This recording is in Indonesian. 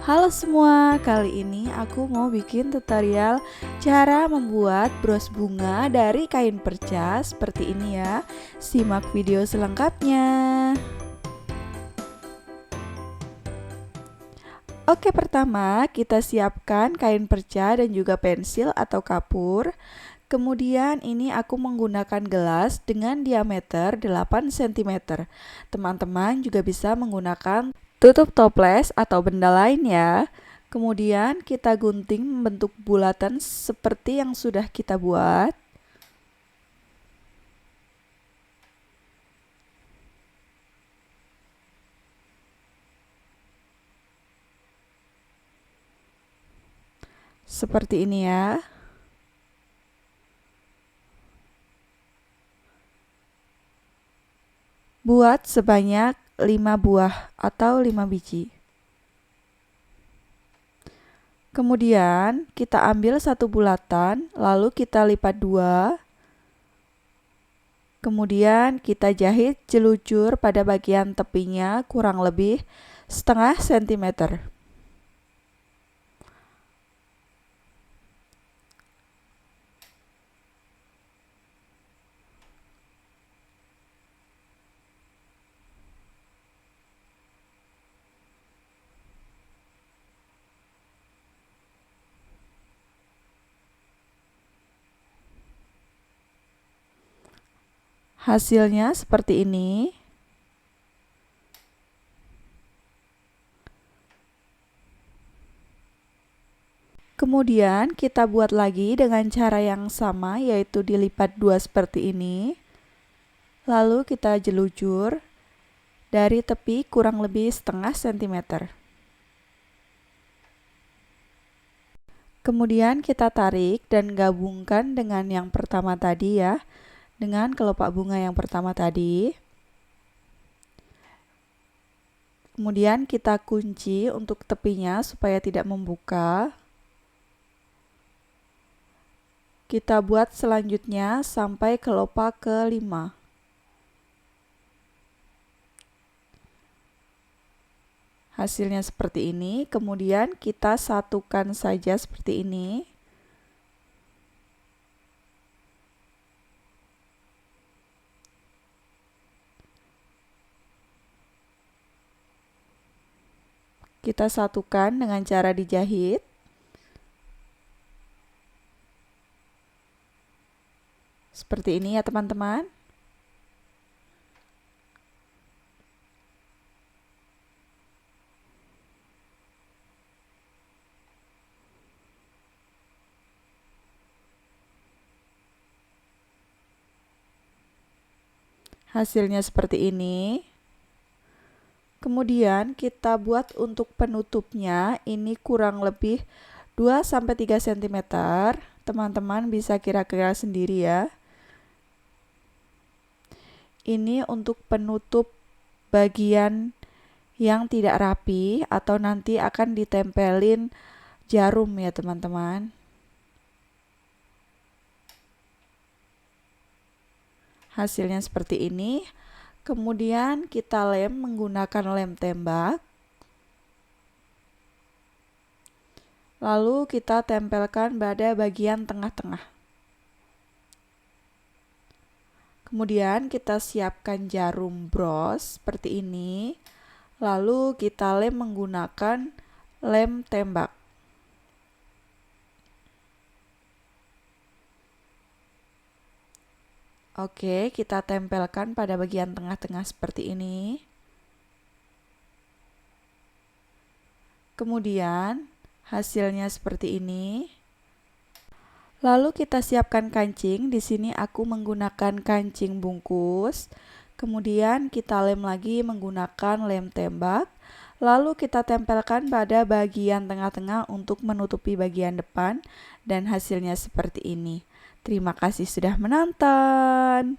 Halo semua, kali ini aku mau bikin tutorial cara membuat bros bunga dari kain perca seperti ini ya. Simak video selengkapnya. Oke, pertama kita siapkan kain perca dan juga pensil atau kapur. Kemudian ini aku menggunakan gelas dengan diameter 8 cm. Teman-teman juga bisa menggunakan tutup toples atau benda lain ya. Kemudian kita gunting membentuk bulatan seperti yang sudah kita buat. Seperti ini ya. Buat sebanyak 5 buah atau 5 biji. Kemudian kita ambil satu bulatan, lalu kita lipat dua. Kemudian kita jahit jelucur pada bagian tepinya kurang lebih setengah sentimeter. Hasilnya seperti ini. Kemudian kita buat lagi dengan cara yang sama, yaitu dilipat dua seperti ini. Lalu kita jelucur dari tepi kurang lebih setengah sentimeter. Kemudian kita tarik dan gabungkan dengan yang pertama tadi ya, dengan kelopak bunga yang pertama tadi. Kemudian kita kunci untuk tepinya supaya tidak membuka. Kita buat selanjutnya sampai kelopak kelima. Hasilnya seperti ini, kemudian kita satukan saja seperti ini. Kita satukan dengan cara dijahit. Seperti ini ya teman-teman. Hasilnya seperti ini. Kemudian kita buat untuk penutupnya, ini kurang lebih 2-3 cm. Teman-teman bisa kira-kira sendiri ya. Ini untuk penutup bagian yang tidak rapi atau nanti akan ditempelin jarum ya teman-teman. Hasilnya seperti ini. Kemudian kita lem menggunakan lem tembak. Lalu kita tempelkan pada bagian tengah-tengah. Kemudian kita siapkan jarum bros seperti ini. Lalu kita lem menggunakan lem tembak. Oke, kita tempelkan pada bagian tengah-tengah seperti ini. Kemudian hasilnya seperti ini. Lalu kita siapkan kancing. Di sini aku menggunakan kancing bungkus. Kemudian kita lem lagi menggunakan lem tembak. Lalu kita tempelkan pada bagian tengah-tengah untuk menutupi bagian depan dan hasilnya seperti ini. Terima kasih sudah menonton.